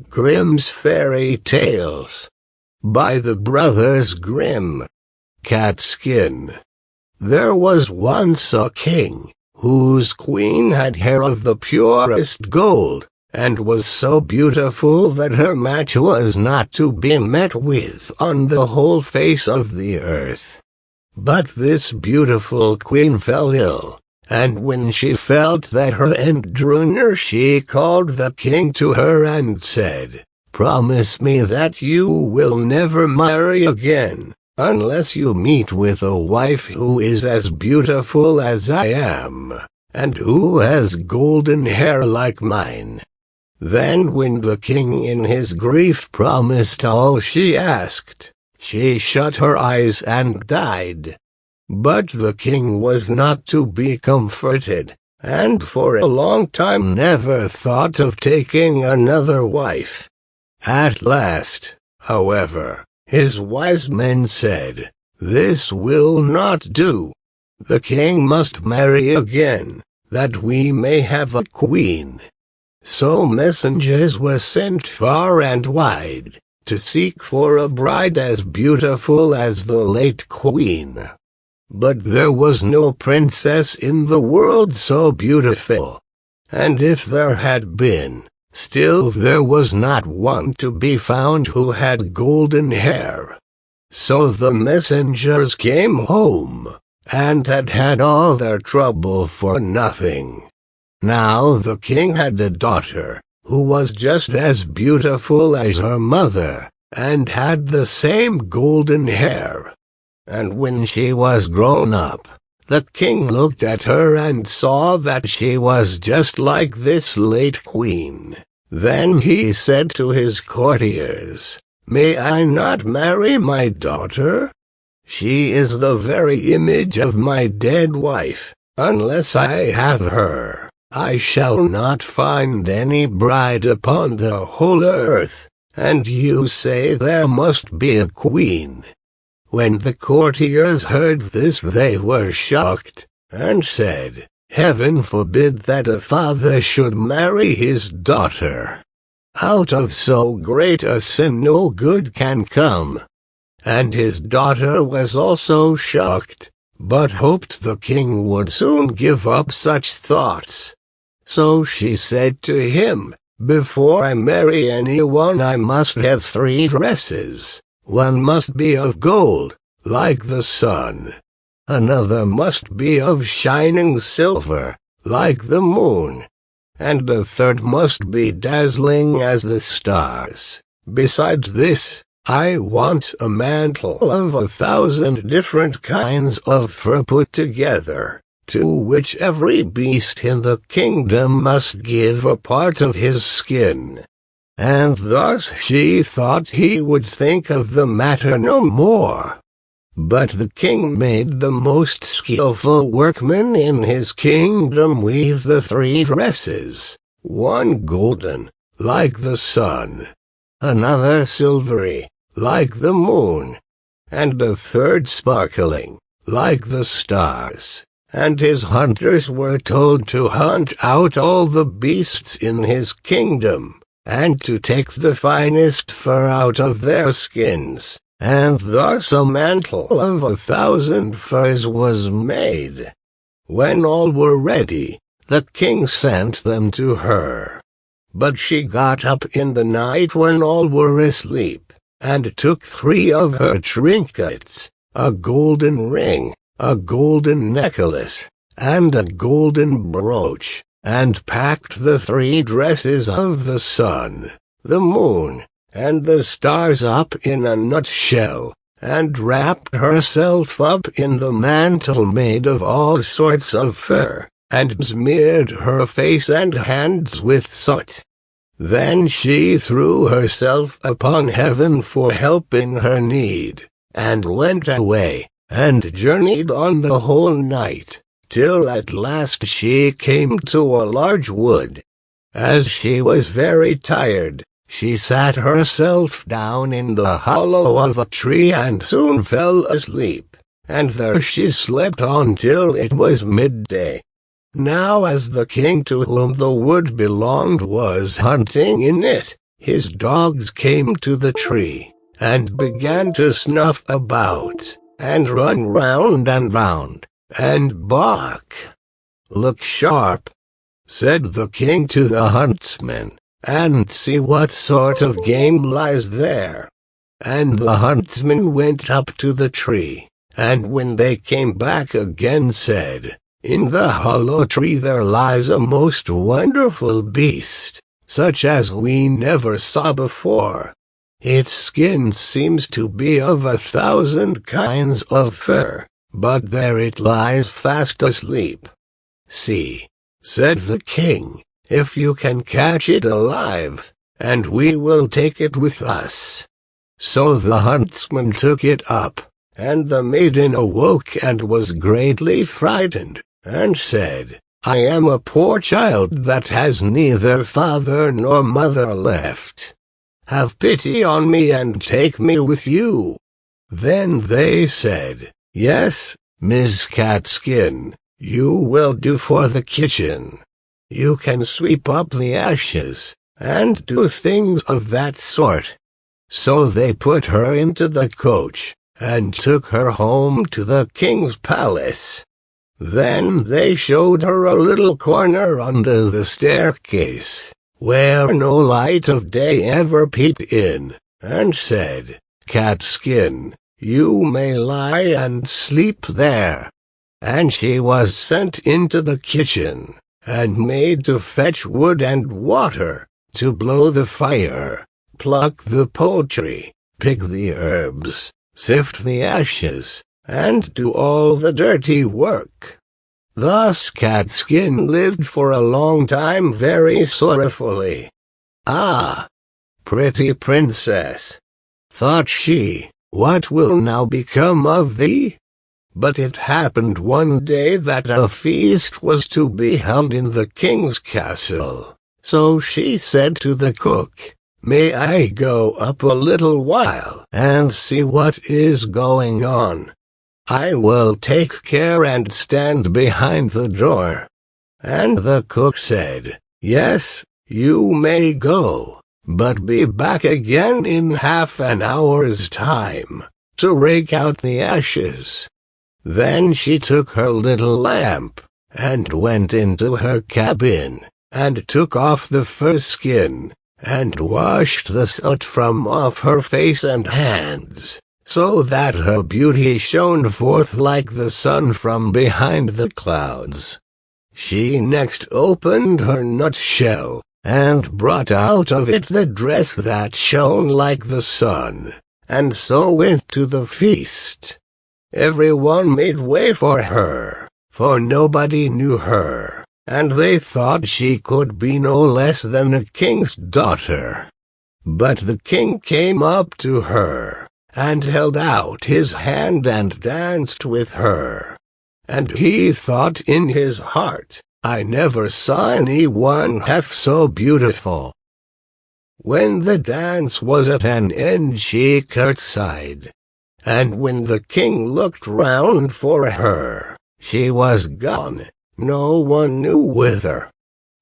Grimm's Fairy Tales by the Brothers Grimm. Catskin. There was once a king, whose queen had hair of the purest gold, and was so beautiful that her match was not to be met with on the whole face of the earth. But this beautiful queen fell ill, and when she felt that her end drew near, she called the king to her and said, "Promise me that you will never marry again, unless you meet with a wife who is as beautiful as I am, and who has golden hair like mine." Then when the king in his grief promised all she asked, she shut her eyes and died. But the king was not to be comforted, and for a long time never thought of taking another wife. At last, however, his wise men said, "This will not do. The king must marry again, that we may have a queen." So messengers were sent far and wide, to seek for a bride as beautiful as the late queen. But there was no princess in the world so beautiful, and if there had been, still there was not one to be found who had golden hair. So the messengers came home, and had all their trouble for nothing. Now the king had a daughter, who was just as beautiful as her mother, and had the same golden hair. And when she was grown up, the king looked at her and saw that she was just like this late queen. Then he said to his courtiers, "May I not marry my daughter? She is the very image of my dead wife. Unless I have her, I shall not find any bride upon the whole earth, and you say there must be a queen." When the courtiers heard this, they were shocked, and said, "Heaven forbid that a father should marry his daughter. Out of so great a sin no good can come." And his daughter was also shocked, but hoped the king would soon give up such thoughts. So she said to him, "Before I marry anyone I must have 3 dresses. One must be of gold, like the sun. Another must be of shining silver, like the moon. And a third must be dazzling as the stars. Besides this, I want a mantle of 1,000 different kinds of fur put together, to which every beast in the kingdom must give a part of his skin." And thus she thought he would think of the matter no more. But the king made the most skillful workmen in his kingdom weave the 3 dresses, one golden, like the sun, another silvery, like the moon, and a third sparkling, like the stars. And his hunters were told to hunt out all the beasts in his kingdom, and to take the finest fur out of their skins, and thus a mantle of 1,000 furs was made. When all were ready, the king sent them to her. But she got up in the night when all were asleep, and took 3 of her trinkets, a golden ring, a golden necklace, and a golden brooch, and packed the 3 dresses of the sun, the moon, and the stars up in a nutshell, and wrapped herself up in the mantle made of all sorts of fur, and smeared her face and hands with soot. Then she threw herself upon heaven for help in her need, and went away, and journeyed on the whole night, till at last she came to a large wood. As she was very tired, she sat herself down in the hollow of a tree and soon fell asleep, and there she slept on till it was midday. Now as the king to whom the wood belonged was hunting in it, his dogs came to the tree, and began to snuff about, and run round and round, and bark. "Look sharp," said the king to the huntsman, "and see what sort of game lies there." And the huntsman went up to the tree, and when they came back again said, "In the hollow tree there lies a most wonderful beast, such as we never saw before. Its skin seems to be of 1,000 kinds of fur, but there it lies fast asleep. See," said the king, "if you can catch it alive, and we will take it with us." So the huntsman took it up, and the maiden awoke and was greatly frightened, and said, "I am a poor child that has neither father nor mother left. Have pity on me and take me with you." Then they said, "Yes, Miss Catskin, you will do for the kitchen. You can sweep up the ashes, and do things of that sort." So they put her into the coach, and took her home to the king's palace. Then they showed her a little corner under the staircase, where no light of day ever peeped in, and said, "Catskin, you may lie and sleep there." And she was sent into the kitchen, and made to fetch wood and water, to blow the fire, pluck the poultry, pick the herbs, sift the ashes, and do all the dirty work. Thus Catskin lived for a long time very sorrowfully. "Ah, pretty princess," thought she, "what will now become of thee?" But it happened one day that a feast was to be held in the king's castle, so she said to the cook, "May I go up a little while and see what is going on? I will take care and stand behind the door." And the cook said, "Yes, you may go, but be back again in half an hour's time, to rake out the ashes." Then she took her little lamp, and went into her cabin, and took off the fur skin, and washed the soot from off her face and hands, so that her beauty shone forth like the sun from behind the clouds. She next opened her nutshell, and brought out of it the dress that shone like the sun, and so went to the feast. Everyone made way for her, for nobody knew her, and they thought she could be no less than a king's daughter. But the king came up to her, and held out his hand and danced with her. And he thought in his heart, "I never saw anyone half so beautiful." When the dance was at an end she curtsied, and when the king looked round for her, she was gone, no one knew whither.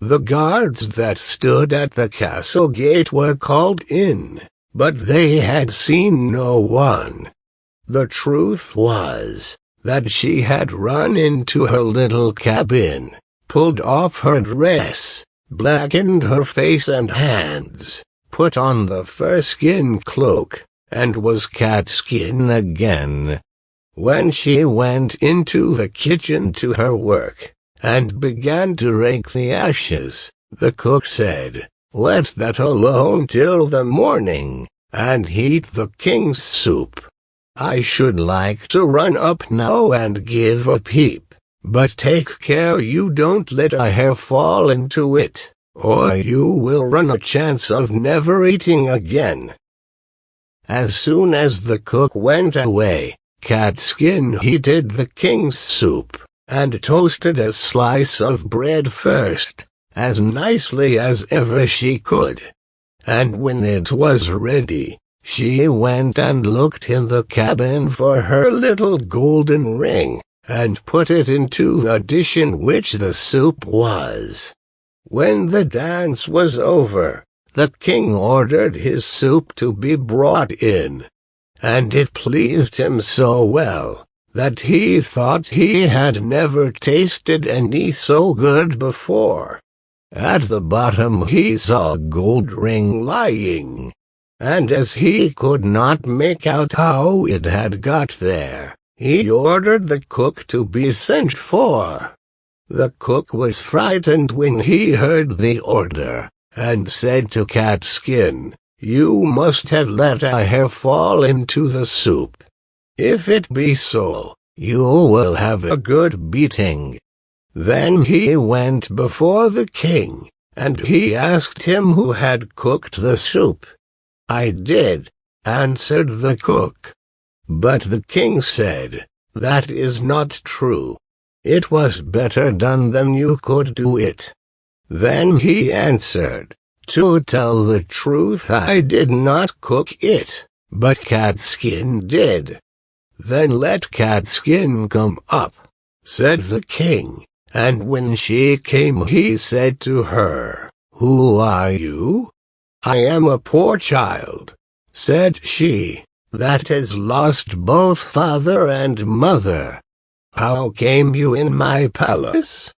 The guards that stood at the castle gate were called in, but they had seen no one. The truth was that she had run into her little cabin, pulled off her dress, blackened her face and hands, put on the fur-skin cloak, and was Catskin again. When she went into the kitchen to her work, and began to rake the ashes, the cook said, "Let that alone till the morning, and heat the king's soup. I should like to run up now and give a peep, but take care you don't let a hair fall into it, or you will run a chance of never eating again." As soon as the cook went away, Catskin heated the king's soup, and toasted a slice of bread first, as nicely as ever she could. And when it was ready, she went and looked in the cabin for her little golden ring, and put it into the dish in which the soup was. When the dance was over, the king ordered his soup to be brought in, and it pleased him so well that he thought he had never tasted any so good before. At the bottom he saw a gold ring lying, and as he could not make out how it had got there, he ordered the cook to be sent for. The cook was frightened when he heard the order, and said to Catskin, "You must have let a hair fall into the soup. If it be so, you will have a good beating." Then he went before the king, and he asked him who had cooked the soup. "I did," answered the cook. But the king said, "That is not true. It was better done than you could do it." Then he answered, "To tell the truth, I did not cook it, but Catskin did." "Then let Catskin come up," said the king, and when she came he said to her, "Who are you?" "I am a poor child," said she, "that has lost both father and mother." "How came you in my palace?"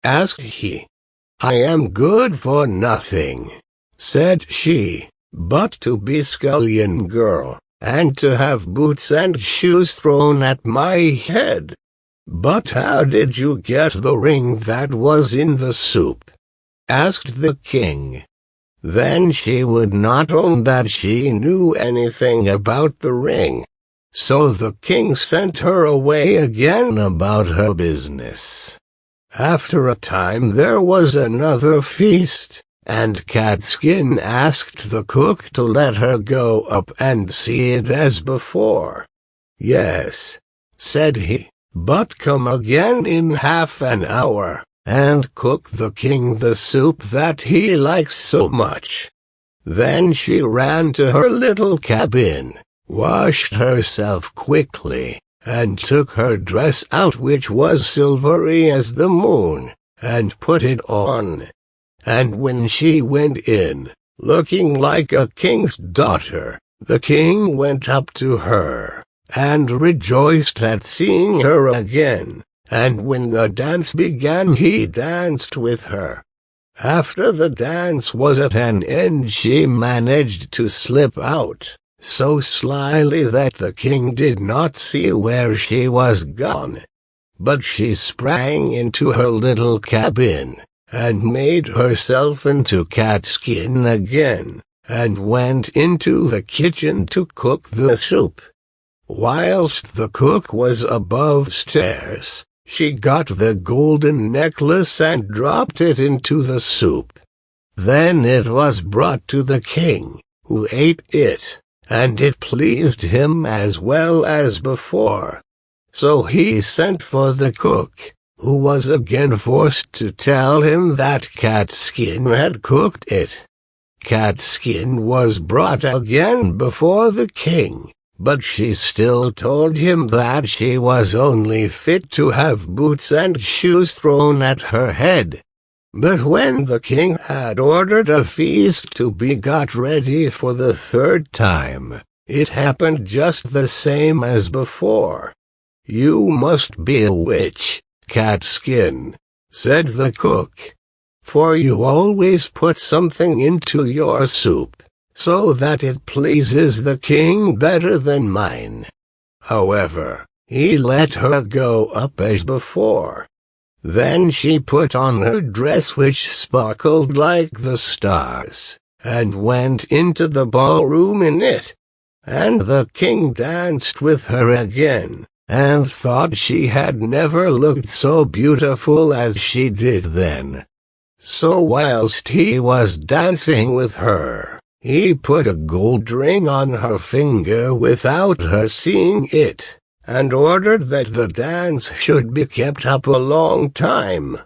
asked he. "I am good for nothing," said she, "but to be scullion girl, and to have boots and shoes thrown at my head." "But how did you get the ring that was in the soup?" asked the king. Then she would not own that she knew anything about the ring. So the king sent her away again about her business. After a time there was another feast, and Catskin asked the cook to let her go up and see it as before. "Yes," said he, "but come again in half an hour, and cook the king the soup that he likes so much." Then she ran to her little cabin, washed herself quickly, and took her dress out which was silvery as the moon, and put it on. And when she went in, looking like a king's daughter, the king went up to her, and rejoiced at seeing her again, and when the dance began he danced with her. After the dance was at an end she managed to slip out, so slyly that the king did not see where she was gone. But she sprang into her little cabin, and made herself into Catskin again, and went into the kitchen to cook the soup. Whilst the cook was above stairs, she got the golden necklace and dropped it into the soup. Then it was brought to the king, who ate it, and it pleased him as well as before. So he sent for the cook, who was again forced to tell him that Catskin had cooked it. Catskin was brought again before the king, but she still told him that she was only fit to have boots and shoes thrown at her head. But when the king had ordered a feast to be got ready for the third time, it happened just the same as before. "You must be a witch, Catskin," said the cook, "for you always put something into your soup, so that it pleases the king better than mine." However, he let her go up as before. Then she put on her dress which sparkled like the stars, and went into the ballroom in it. And the king danced with her again, and thought she had never looked so beautiful as she did then. So whilst he was dancing with her, he put a gold ring on her finger without her seeing it, and ordered that the dance should be kept up a long time.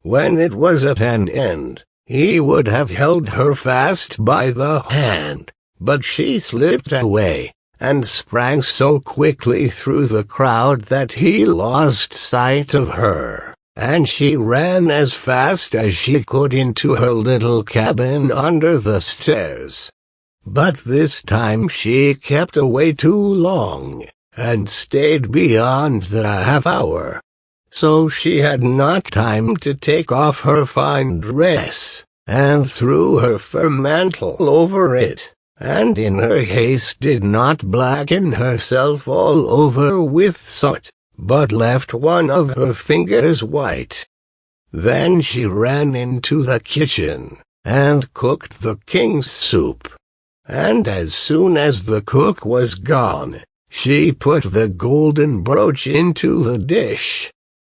When it was at an end, he would have held her fast by the hand, but she slipped away, and sprang so quickly through the crowd that he lost sight of her, and she ran as fast as she could into her little cabin under the stairs. But this time she kept away too long, and stayed beyond the half-hour. So she had not time to take off her fine dress, and threw her fur mantle over it, and in her haste did not blacken herself all over with soot, but left one of her fingers white. Then she ran into the kitchen, and cooked the king's soup. And as soon as the cook was gone, she put the golden brooch into the dish.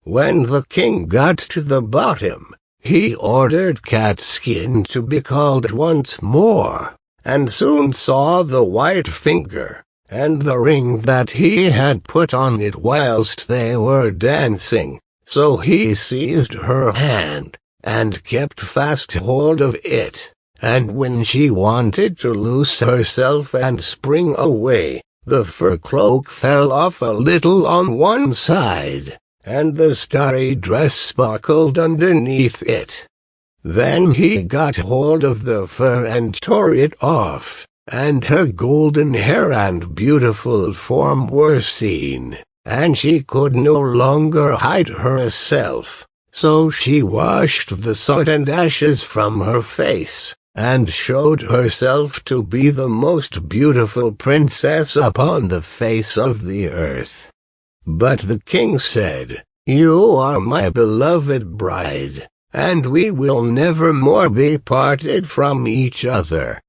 When the king got to the bottom, he ordered Catskin to be called once more, and soon saw the white finger, and the ring that he had put on it whilst they were dancing. So he seized her hand, and kept fast hold of it, and when she wanted to loose herself and spring away, the fur cloak fell off a little on one side, and the starry dress sparkled underneath it. Then he got hold of the fur and tore it off, and her golden hair and beautiful form were seen, and she could no longer hide herself. So she washed the soot and ashes from her face, and showed herself to be the most beautiful princess upon the face of the earth. But the king said, "You are my beloved bride, and we will never more be parted from each other."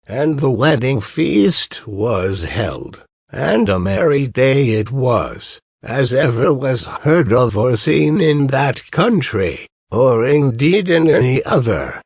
And the wedding feast was held, and a merry day it was, as ever was heard of or seen in that country, or indeed in any other.